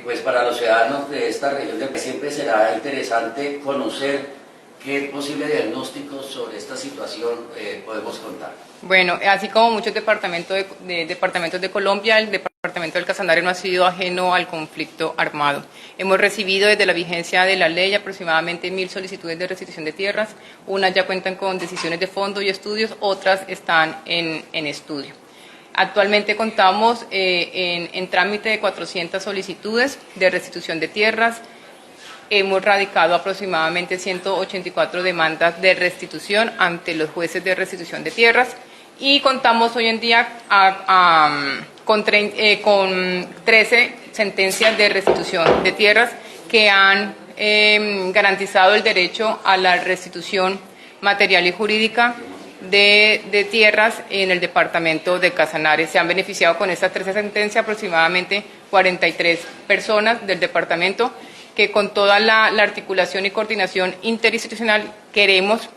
Pues para los ciudadanos de esta región siempre será interesante conocer qué posible diagnóstico sobre esta situación podemos contar. Bueno, así como muchos departamentos de Colombia, el departamento del Casanare no ha sido ajeno al conflicto armado. Hemos recibido desde la vigencia de la ley aproximadamente 1000 solicitudes de restitución de tierras, unas ya cuentan con decisiones de fondo y estudios, otras están en estudio. Actualmente contamos en trámite de 400 solicitudes de restitución de tierras. Hemos radicado aproximadamente 184 demandas de restitución ante los jueces de restitución de tierras y contamos hoy en día con 13 sentencias de restitución de tierras que han garantizado el derecho a la restitución material y jurídica de tierras en el departamento de Casanare. Se han beneficiado con estas 13 sentencias aproximadamente 43 personas del departamento que con toda la articulación y coordinación interinstitucional queremos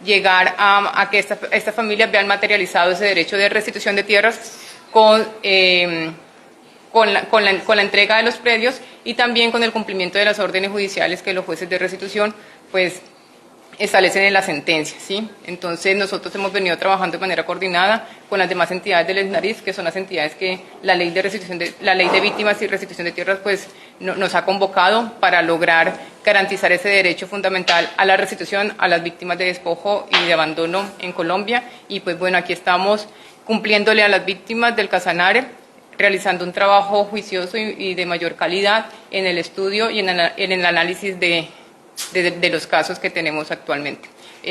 llegar a que estas familias vean materializado ese derecho de restitución de tierras con la entrega de los predios y también con el cumplimiento de las órdenes judiciales que los jueces de restitución pues establecen en la sentencia, ¿sí? Entonces nosotros hemos venido trabajando de manera coordinada con las demás entidades del SNARIS, que son las entidades que la ley de víctimas y restitución de tierras pues nos ha convocado para lograr garantizar ese derecho fundamental a la restitución a las víctimas de despojo y de abandono en Colombia. Y pues bueno, aquí estamos cumpliéndole a las víctimas del Casanare, realizando un trabajo juicioso y de mayor calidad en el estudio y en el análisis de los casos que tenemos actualmente.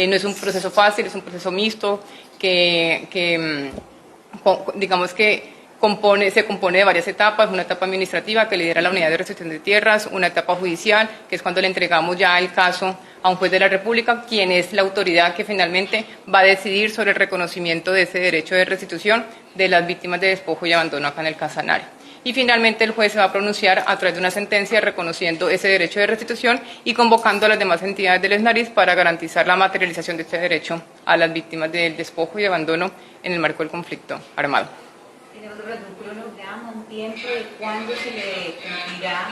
No es un proceso fácil, es un proceso mixto que digamos que se compone de varias etapas, una etapa administrativa que lidera la unidad de restitución de tierras, una etapa judicial, que es cuando le entregamos ya el caso a un juez de la República, quien es la autoridad que finalmente va a decidir sobre el reconocimiento de ese derecho de restitución de las víctimas de despojo y abandono acá en el Casanare. Y finalmente el juez se va a pronunciar a través de una sentencia reconociendo ese derecho de restitución y convocando a las demás entidades del SNARIS para garantizar la materialización de este derecho a las víctimas del despojo y abandono en el marco del conflicto armado. ¿Tenemos un cronograma, un tiempo de cuándo se cumplirá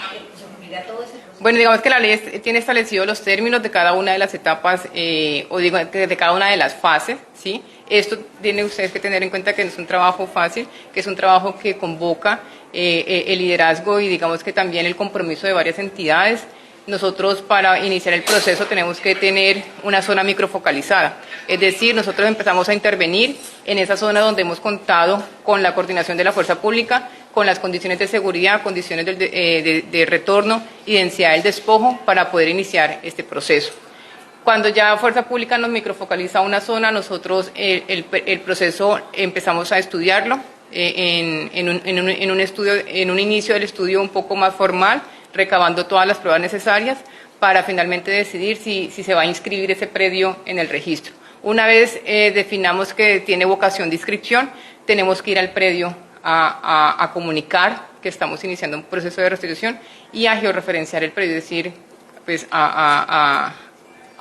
todo ese proceso? Bueno, digamos que la ley tiene establecidos los términos de cada una de las etapas, o digo, de cada una de las fases, ¿sí? Esto tienen ustedes que tener en cuenta que no es un trabajo fácil, que es un trabajo que convoca el liderazgo y digamos que también el compromiso de varias entidades. Nosotros para iniciar el proceso tenemos que tener una zona microfocalizada, es decir, nosotros empezamos a intervenir en esa zona donde hemos contado con la coordinación de la fuerza pública, con las condiciones de seguridad, condiciones de retorno y densidad del despojo para poder iniciar este proceso. Cuando ya Fuerza Pública nos microfocaliza una zona, nosotros el proceso empezamos a estudiarlo en un inicio del estudio un poco más formal, recabando todas las pruebas necesarias para finalmente decidir si se va a inscribir ese predio en el registro. Una vez definamos que tiene vocación de inscripción, tenemos que ir al predio a comunicar que estamos iniciando un proceso de restitución y a georreferenciar el predio, es decir, pues a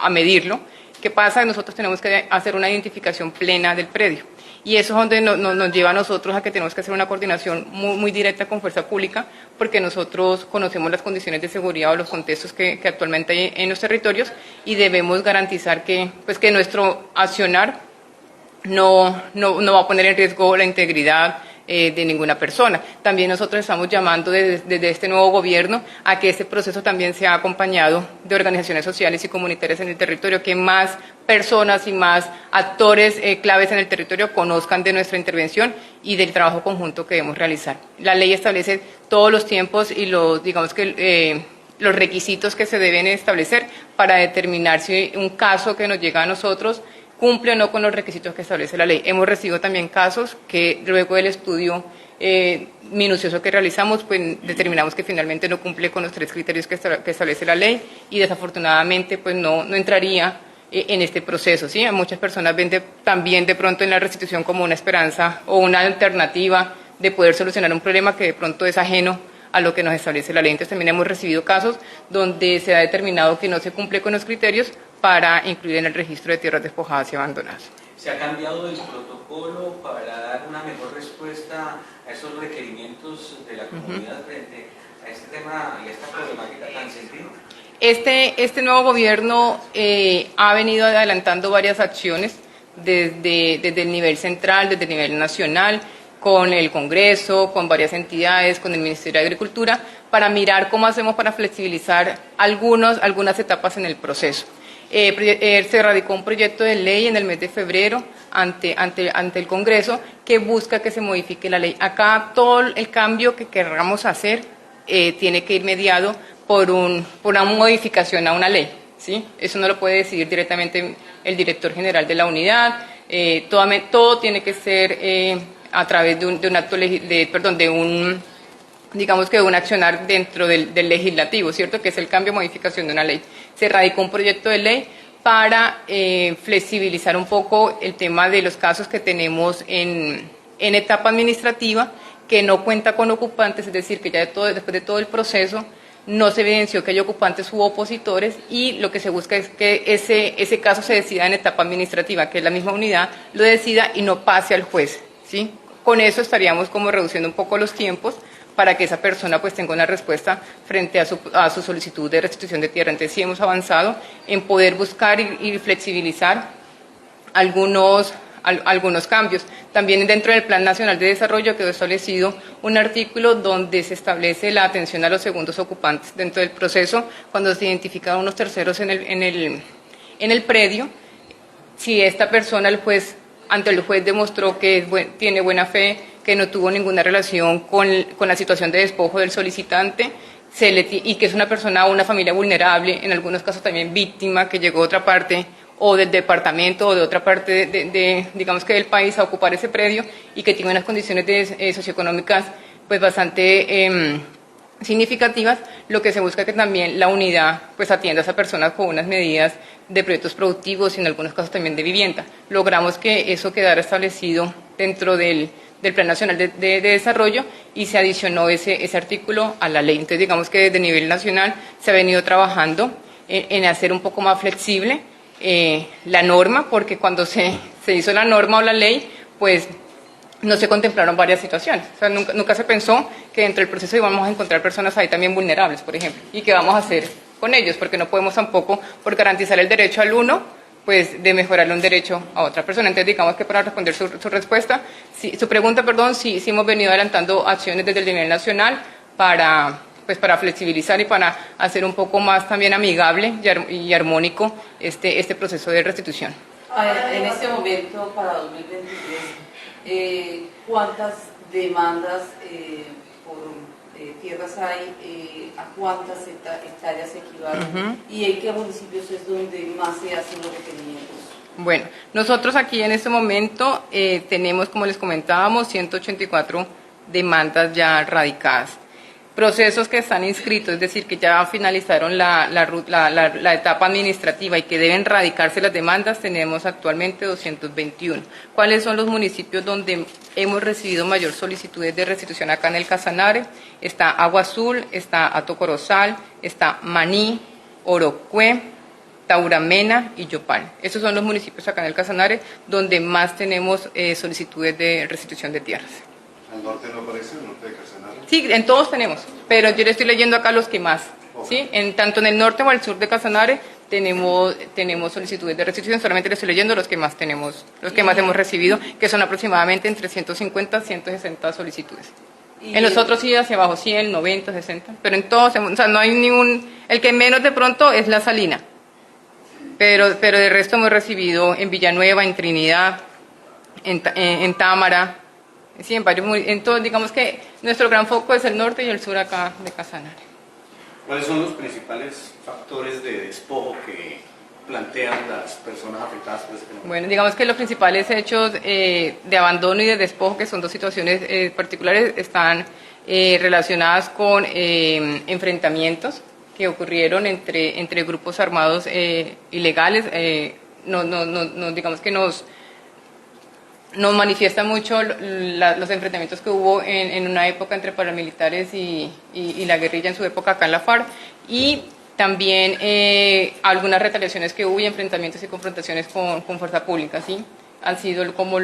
medirlo. ¿Qué pasa? Nosotros tenemos que hacer una identificación plena del predio. Y eso es donde nos lleva a nosotros a que tenemos que hacer una coordinación muy directa con Fuerza Pública, porque nosotros conocemos las condiciones de seguridad o los contextos que actualmente hay en los territorios y debemos garantizar que nuestro accionar no va a poner en riesgo la integridad de ninguna persona. También nosotros estamos llamando desde este nuevo gobierno a que este proceso también sea acompañado de organizaciones sociales y comunitarias en el territorio, que más personas y más actores claves en el territorio conozcan de nuestra intervención y del trabajo conjunto que debemos realizar. La ley establece todos los tiempos y los requisitos que se deben establecer para determinar si un caso que nos llega a nosotros cumple o no con los requisitos que establece la ley. Hemos recibido también casos que luego del estudio minucioso que realizamos, pues determinamos que finalmente no cumple con los 3 criterios que establece la ley y desafortunadamente pues no entraría en este proceso, ¿sí? Muchas personas ven también de pronto en la restitución como una esperanza o una alternativa de poder solucionar un problema que de pronto es ajeno a lo que nos establece la ley. Entonces también hemos recibido casos donde se ha determinado que no se cumple con los criterios para incluir en el registro de tierras despojadas y abandonadas. ¿Se ha cambiado el protocolo para dar una mejor respuesta a esos requerimientos de la comunidad frente a este tema y a esta problemática tan sensible? Este nuevo gobierno ha venido adelantando varias acciones desde el nivel central, desde el nivel nacional, con el Congreso, con varias entidades, con el Ministerio de Agricultura, para mirar cómo hacemos para flexibilizar algunas etapas en el proceso. Se radicó un proyecto de ley en el mes de febrero ante el Congreso que busca que se modifique la ley. Acá todo el cambio que queramos hacer tiene que ir mediado por una modificación a una ley, ¿sí? Eso no lo puede decidir directamente el director general de la unidad. Todo tiene que ser a través de un acto digamos que de un accionar dentro del legislativo, ¿cierto? Que es el cambio o modificación de una ley. Se radicó un proyecto de ley para flexibilizar un poco el tema de los casos que tenemos en etapa administrativa, que no cuenta con ocupantes, es decir, que ya después de todo el proceso no se evidenció que hay ocupantes u opositores, y lo que se busca es que ese caso se decida en etapa administrativa, que la misma unidad lo decida y no pase al juez, ¿sí? Con eso estaríamos como reduciendo un poco los tiempos para que esa persona pues tenga una respuesta frente a su solicitud de restitución de tierra. Entonces sí hemos avanzado en poder buscar y flexibilizar algunos cambios. También dentro del Plan Nacional de Desarrollo quedó establecido un artículo donde se establece la atención a los segundos ocupantes dentro del proceso, cuando se identifican unos terceros en el predio. Si esta persona, ante el juez demostró que tiene buena fe, que no tuvo ninguna relación con la situación de despojo del solicitante, y que es una persona o una familia vulnerable, en algunos casos también víctima, que llegó de otra parte o del departamento o de otra parte digamos que del país a ocupar ese predio, y que tiene unas condiciones socioeconómicas pues bastante significativas, lo que se busca es que también la unidad pues atienda a esa persona con unas medidas de proyectos productivos y en algunos casos también de vivienda. Logramos que eso quedara establecido dentro del Plan Nacional de Desarrollo, y se adicionó ese artículo a la ley. Entonces digamos que desde nivel nacional se ha venido trabajando en hacer un poco más flexible la norma, porque cuando se hizo la norma o la ley, pues no se contemplaron varias situaciones. O sea, nunca se pensó que dentro del proceso íbamos a encontrar personas ahí también vulnerables, por ejemplo, y qué vamos a hacer con ellos, porque no podemos tampoco, por garantizar el derecho al uno, pues de mejorarle un derecho a otra persona. Entonces digamos que para responder su pregunta, sí hemos venido adelantando acciones desde el nivel nacional para flexibilizar y para hacer un poco más también amigable y armónico este proceso de restitución. En este momento, para 2023, ¿cuántas demandas por tierras hay? ¿A cuántas hectáreas equivalen? ¿Y en qué municipios es donde más se hacen los requerimientos? Bueno, nosotros aquí en este momento tenemos, como les comentábamos, 184 demandas ya radicadas. Procesos que están inscritos, es decir, que ya finalizaron la etapa administrativa y que deben radicarse las demandas, tenemos actualmente 221. ¿Cuáles son los municipios donde hemos recibido mayor solicitudes de restitución acá en el Casanare? Está Agua Azul, está Atocorozal, está Maní, Orocue, Tauramena y Yopal. Estos son los municipios acá en el Casanare donde más tenemos solicitudes de restitución de tierras. ¿Al norte no aparece, el norte de Casanare? Sí, en todos tenemos, pero yo le estoy leyendo acá los que más, ¿sí? Tanto en el norte o al sur de Casanare tenemos solicitudes de restitución, solamente le estoy leyendo los que más tenemos, los que más hemos recibido, que son aproximadamente entre 150 y 160 solicitudes. En los otros sí, hacia abajo 100, 90, 60, pero en todos, o sea, no hay el que menos de pronto es La Salina, pero de resto hemos recibido en Villanueva, en Trinidad, en Támara. Sí, entonces digamos que nuestro gran foco es el norte y el sur acá de Casanare. ¿Cuáles son los principales factores de despojo que plantean las personas afectadas por este fenómeno? Bueno, digamos que los principales hechos de abandono y de despojo, que son dos situaciones particulares, están relacionadas con enfrentamientos que ocurrieron entre grupos armados ilegales. Digamos que nos manifiesta mucho los enfrentamientos que hubo en una época entre paramilitares y la guerrilla en su época acá en la FARC, y también algunas retaliaciones que hubo y enfrentamientos y confrontaciones con fuerza pública, ¿sí? Han sido como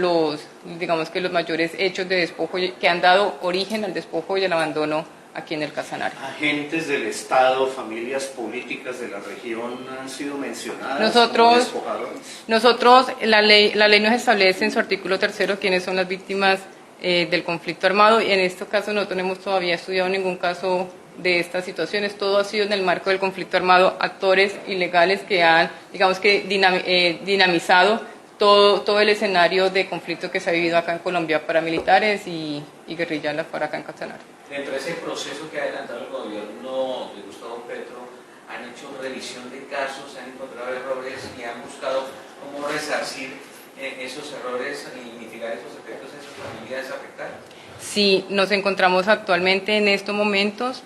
digamos que los mayores hechos de despojo que han dado origen al despojo y al abandono aquí en el Casanare. ¿Agentes del Estado, familias políticas de la región han sido mencionadas Nosotros- como despojadores? Nosotros, la ley nos establece en su artículo 3 quiénes son las víctimas del conflicto armado, y en este caso nosotros no hemos todavía estudiado ningún caso de estas situaciones. Todo ha sido en el marco del conflicto armado, actores ilegales que han, digamos que, dinamizado todo el escenario de conflicto que se ha vivido acá en Colombia, paramilitares y guerrillas para acá en Casanare. Dentro de ese proceso que ha adelantado el gobierno de Gustavo Petro, ¿han hecho revisión de casos, han encontrado errores y han buscado cómo resarcir esos errores y mitigar esos efectos a esas familias afectadas? Sí, nos encontramos actualmente en estos momentos.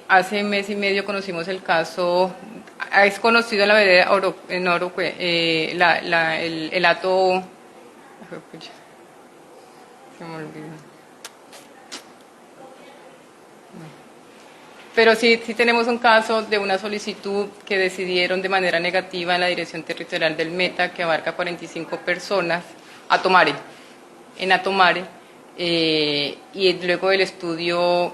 Hace mes y medio conocimos el caso, es conocido en la vereda en Orocue, el hato, se me olvidó. Pero sí tenemos un caso de una solicitud que decidieron de manera negativa en la Dirección Territorial del Meta, que abarca 45 personas, en Atomare, y luego del estudio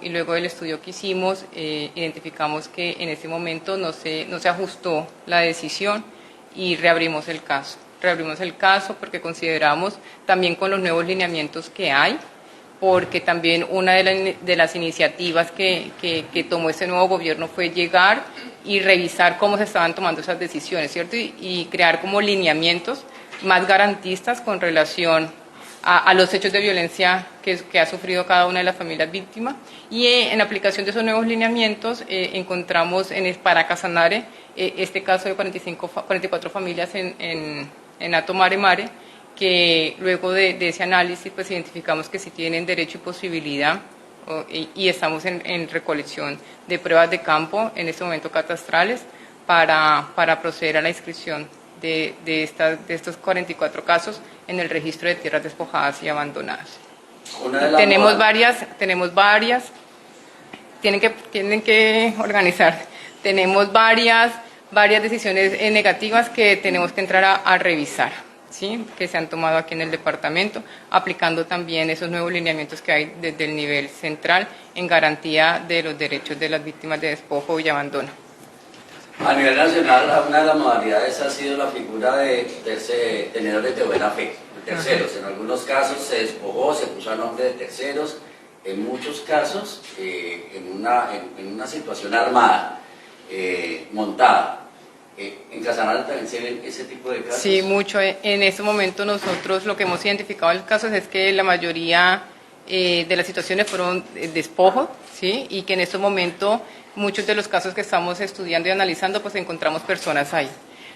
que hicimos, identificamos que en ese momento no se ajustó la decisión y reabrimos el caso. Reabrimos el caso porque consideramos, también con los nuevos lineamientos que hay, porque también una de las iniciativas que tomó este nuevo gobierno fue llegar y revisar cómo se estaban tomando esas decisiones, ¿cierto? Y crear como lineamientos más garantistas con relación a los hechos de violencia que ha sufrido cada una de las familias víctimas. Y en aplicación de esos nuevos lineamientos encontramos para Casanare este caso de 44 familias en Atomare Mare, que luego de ese análisis pues identificamos que sí tienen derecho y posibilidad, y estamos en recolección de pruebas de campo, en este momento catastrales, para proceder a la inscripción de estos 44 casos en el registro de tierras despojadas y abandonadas. Tenemos varias, tienen que organizar. Tenemos varias decisiones negativas que tenemos que entrar a revisar, ¿sí? Que se han tomado aquí en el departamento, aplicando también esos nuevos lineamientos que hay desde el nivel central en garantía de los derechos de las víctimas de despojo y abandono. A nivel nacional, una de las modalidades ha sido la figura de tenedores de buena fe, de terceros. En algunos casos se despojó, se puso a nombre de terceros, en muchos casos en una situación armada, montada. ¿En Casanare también se ven ese tipo de casos? Sí, mucho. En este momento nosotros lo que hemos identificado en los casos es que la mayoría de las situaciones fueron despojo, ¿sí? Y que en este momento muchos de los casos que estamos estudiando y analizando, pues encontramos personas ahí.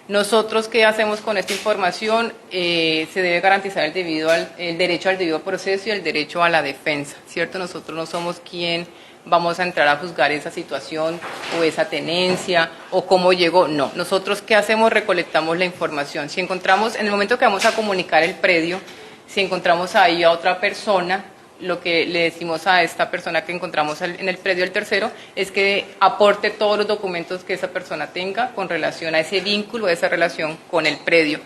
Nosotros, ¿qué hacemos con esta información? Se debe garantizar el derecho al debido proceso y el derecho a la defensa, ¿cierto? Nosotros no somos quien vamos a entrar a juzgar esa situación o esa tenencia o cómo llegó. No, nosotros ¿qué hacemos? Recolectamos la información. Si encontramos, en el momento que vamos a comunicar el predio, si encontramos ahí a otra persona, lo que le decimos a esta persona que encontramos en el predio del tercero es que aporte todos los documentos que esa persona tenga con relación a ese vínculo, a esa relación con el predio.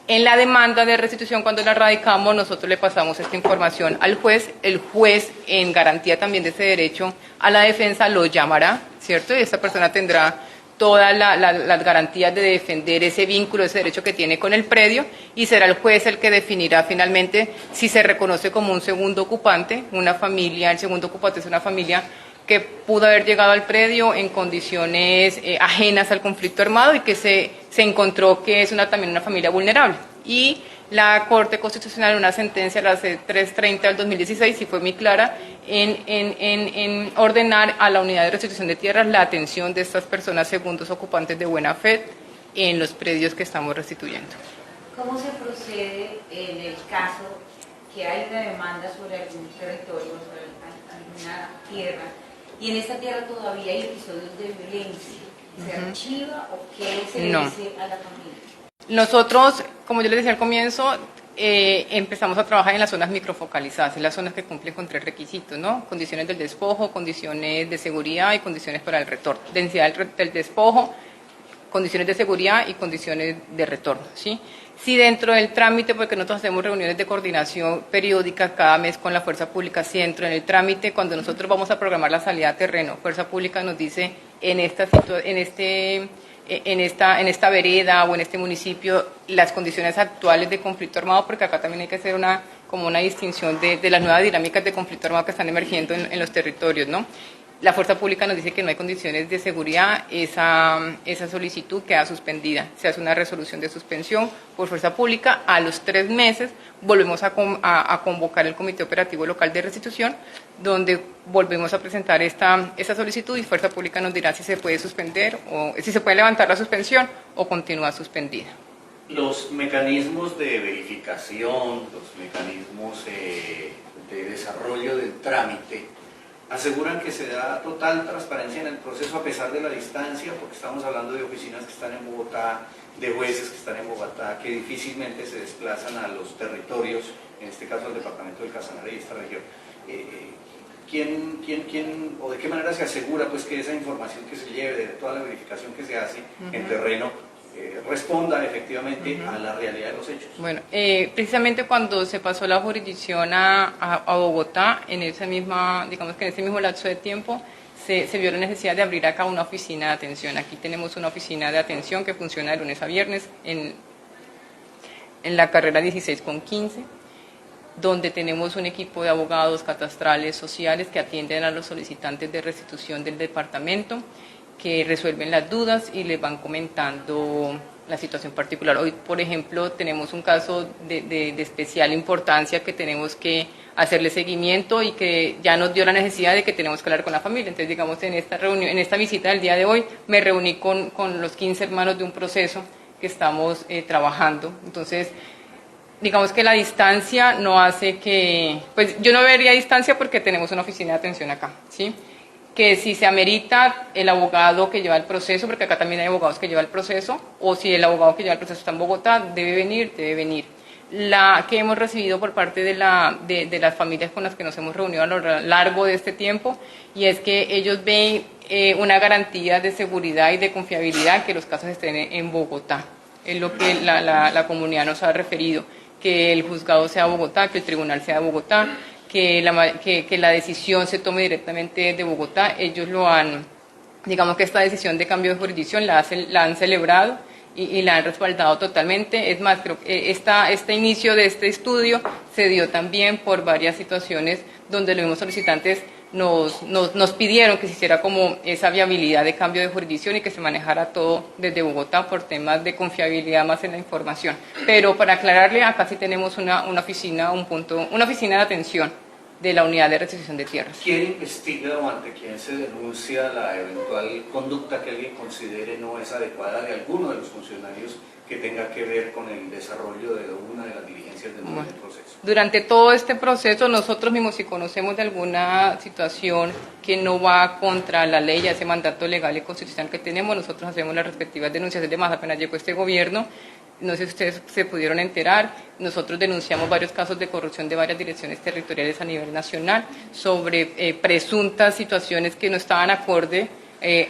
En la demanda de restitución, cuando la radicamos, nosotros le pasamos esta información al juez. El juez, en garantía también de ese derecho a la defensa, lo llamará, ¿cierto? Y esta persona tendrá todas las garantías de defender ese vínculo, ese derecho que tiene con el predio, y será el juez el que definirá finalmente si se reconoce como un segundo ocupante, una familia. El segundo ocupante es una familia que pudo haber llegado al predio en condiciones ajenas al conflicto armado y que se encontró que es también una familia vulnerable. Y la Corte Constitucional, en una sentencia, la C-330 del 2016, sí fue muy clara en ordenar a la Unidad de Restitución de Tierras la atención de estas personas segundos ocupantes de buena fe en los predios que estamos restituyendo. ¿Cómo se procede en el caso que hay una demanda sobre algún territorio, sobre alguna tierra, y en esta tierra todavía hay episodios de violencia? ¿Se archiva o qué se le dice a la familia? Nosotros, como yo les decía al comienzo, empezamos a trabajar en las zonas microfocalizadas, en las zonas que cumplen con 3 requisitos, ¿no? Condiciones del despojo, condiciones de seguridad y condiciones para el retorno. Densidad del despojo, condiciones de seguridad y condiciones de retorno, ¿sí? Si dentro del trámite, porque nosotros hacemos reuniones de coordinación periódicas cada mes con la Fuerza Pública, si dentro en el trámite, cuando nosotros vamos a programar la salida a terreno, Fuerza Pública nos dice en esta vereda o en este municipio las condiciones actuales de conflicto armado, porque acá también hay que hacer una distinción de las nuevas dinámicas de conflicto armado que están emergiendo en los territorios, ¿no? La Fuerza Pública nos dice que no hay condiciones de seguridad, esa solicitud queda suspendida. Se hace una resolución de suspensión por Fuerza Pública. A los 3 meses volvemos a convocar el Comité Operativo Local de Restitución, donde volvemos a presentar esta solicitud y Fuerza Pública nos dirá si se puede suspender o si se puede levantar la suspensión o continúa suspendida. Los mecanismos de verificación, los mecanismos de desarrollo del trámite, aseguran que se da total transparencia en el proceso a pesar de la distancia, porque estamos hablando de oficinas que están en Bogotá, de jueces que están en Bogotá, que difícilmente se desplazan a los territorios, en este caso al departamento del Casanare y esta región. ¿Quién o de qué manera se asegura pues que esa información que se lleve, de toda la verificación que se hace en terreno, responda efectivamente a la realidad de los hechos? Bueno, precisamente cuando se pasó la jurisdicción a Bogotá, en ese mismo lapso de tiempo, se vio la necesidad de abrir acá una oficina de atención. Aquí tenemos una oficina de atención que funciona de lunes a viernes en la carrera 16 con 15, donde tenemos un equipo de abogados catastrales sociales que atienden a los solicitantes de restitución del departamento, que resuelven las dudas y les van comentando la situación particular. Hoy, por ejemplo, tenemos un caso de especial importancia que tenemos que hacerle seguimiento y que ya nos dio la necesidad de que tenemos que hablar con la familia. Entonces, digamos, en esta reunión, en esta visita del día de hoy, me reuní con los 15 hermanos de un proceso que estamos trabajando. Entonces, digamos que la distancia no hace que... Pues yo no vería distancia porque tenemos una oficina de atención acá, ¿sí? Que si se amerita el abogado que lleva el proceso, porque acá también hay abogados que llevan el proceso, o si el abogado que lleva el proceso está en Bogotá, debe venir. La que hemos recibido por parte de las familias con las que nos hemos reunido a lo largo de este tiempo, y es que ellos ven una garantía de seguridad y de confiabilidad que los casos estén en Bogotá. Es lo que la comunidad nos ha referido, que el juzgado sea Bogotá, que el tribunal sea Bogotá, que la decisión se tome directamente de Bogotá. Ellos lo han, digamos que esta decisión de cambio de jurisdicción la han celebrado y la han respaldado totalmente. Es más, creo que este inicio de este estudio se dio también por varias situaciones donde los mismos solicitantes nos pidieron que se hiciera como esa viabilidad de cambio de jurisdicción y que se manejara todo desde Bogotá por temas de confiabilidad más en la información. Pero para aclararle, acá sí tenemos una oficina de atención de la unidad de restitución de tierras. ¿Quién investiga o ante quién se denuncia la eventual conducta que alguien considere no es adecuada de alguno de los funcionarios que tenga que ver con el desarrollo de una de las diligencias del proceso? Durante todo este proceso, nosotros mismos, si conocemos de alguna situación que no va contra la ley, ese mandato legal y constitucional que tenemos, nosotros hacemos las respectivas denuncias. Además, apenas llegó este gobierno, no sé si ustedes se pudieron enterar, nosotros denunciamos varios casos de corrupción de varias direcciones territoriales a nivel nacional sobre presuntas situaciones que no estaban acorde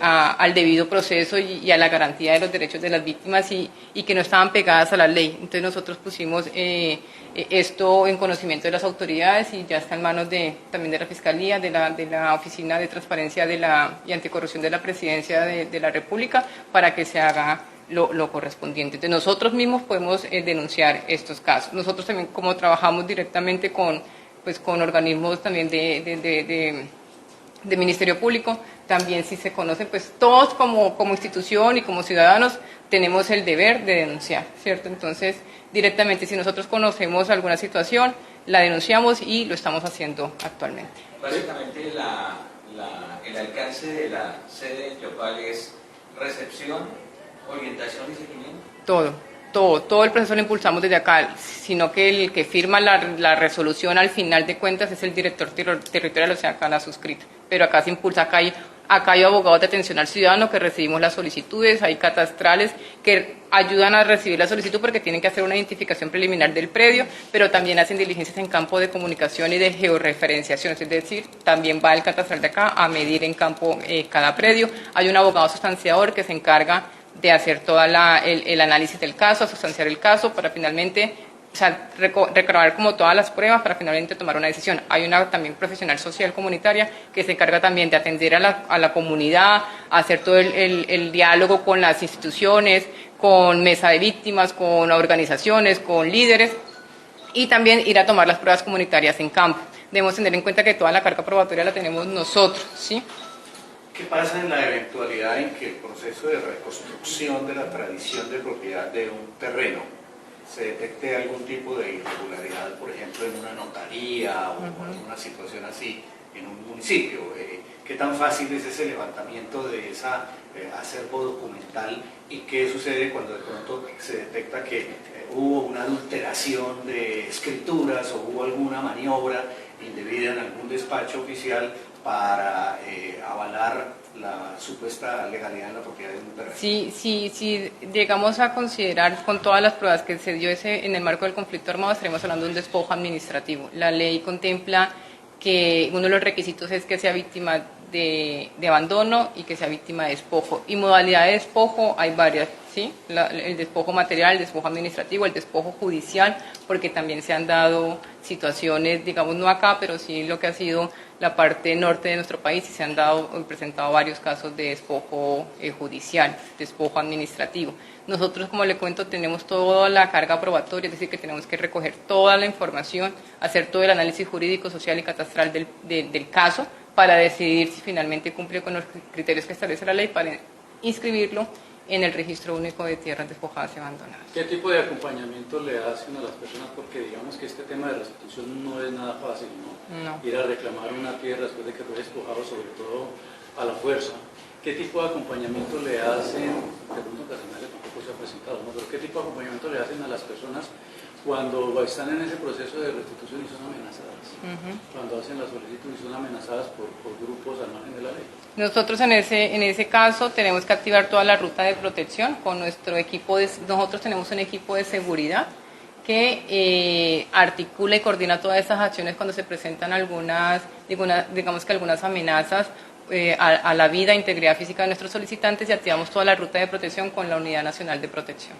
al debido proceso y a la garantía de los derechos de las víctimas y que no estaban pegadas a la ley. Entonces nosotros pusimos esto en conocimiento de las autoridades y ya está en manos también de la Fiscalía, de la Oficina de Transparencia y Anticorrupción de la Presidencia de la República para que se haga lo correspondiente. Entonces nosotros mismos podemos denunciar estos casos. Nosotros también, como trabajamos directamente con organismos también de Ministerio Público, también si se conocen, pues todos como institución y como ciudadanos tenemos el deber de denunciar, ¿cierto? Entonces, directamente, si nosotros conocemos alguna situación, la denunciamos y lo estamos haciendo actualmente. Básicamente, el alcance de la sede de Yopal es recepción, orientación y seguimiento. Todo el proceso lo impulsamos desde acá, sino que el que firma la resolución al final de cuentas es el director territorial, o sea, acá la suscrita. Pero acá se impulsa, acá hay abogados de atención al ciudadano que recibimos las solicitudes, hay catastrales que ayudan a recibir la solicitud porque tienen que hacer una identificación preliminar del predio, pero también hacen diligencias en campo de comunicación y de georreferenciación, es decir, también va el catastral de acá a medir en campo cada predio. Hay un abogado sustanciador que se encarga de hacer todo el análisis del caso, sustanciar el caso para finalmente, o sea, recabar como todas las pruebas para finalmente tomar una decisión. Hay una también profesional social comunitaria que se encarga también de atender a la comunidad, hacer todo el diálogo con las instituciones, con mesa de víctimas, con organizaciones, con líderes, y también ir a tomar las pruebas comunitarias en campo. Debemos tener en cuenta que toda la carga probatoria la tenemos nosotros, ¿sí? ¿Qué pasa en la eventualidad en que el proceso de reconstrucción de la tradición de propiedad de un terreno se detecte algún tipo de irregularidad, por ejemplo, en una notaría o en una situación así en un municipio? ¿Qué tan fácil es ese levantamiento de esa acervo documental y qué sucede cuando de pronto se detecta que hubo una adulteración de escrituras o hubo alguna maniobra indebida en algún despacho oficial para avalar la supuesta legalidad en la propiedad de un terreno? Si llegamos a considerar con todas las pruebas que se dio en el marco del conflicto armado, estaremos hablando de un despojo administrativo. La ley contempla que uno de los requisitos es que sea víctima de abandono y que sea víctima de despojo. Y modalidad de despojo hay varias, ¿sí? El despojo material, el despojo administrativo, el despojo judicial, porque también se han dado situaciones, digamos no acá, pero sí lo que ha sido la parte norte de nuestro país, y se han presentado varios casos de despojo judicial, despojo administrativo. Nosotros, como le cuento, tenemos toda la carga probatoria, es decir, que tenemos que recoger toda la información, hacer todo el análisis jurídico, social y catastral del caso, para decidir si finalmente cumple con los criterios que establece la ley para inscribirlo en el Registro Único de Tierras Despojadas y Abandonadas. ¿Qué tipo de acompañamiento le hacen a las personas? Porque digamos que este tema de restitución no es nada fácil, ¿no? No. Ir a reclamar una tierra después de que fue despojado, sobre todo a la fuerza. ¿Qué tipo de acompañamiento le hacen? De pronto Casanare tampoco se ha presentado, ¿no? Pero ¿qué tipo de acompañamiento le hacen a las personas cuando están en ese proceso de restitución y son amenazadas? Cuando hacen la solicitud y son amenazadas por grupos al margen de la ley. Nosotros en ese caso tenemos que activar toda la ruta de protección con nuestro equipo. Nosotros tenemos un equipo de seguridad que articula y coordina todas esas acciones cuando se presentan algunas amenazas a la vida e integridad física de nuestros solicitantes, y activamos toda la ruta de protección con la Unidad Nacional de Protección.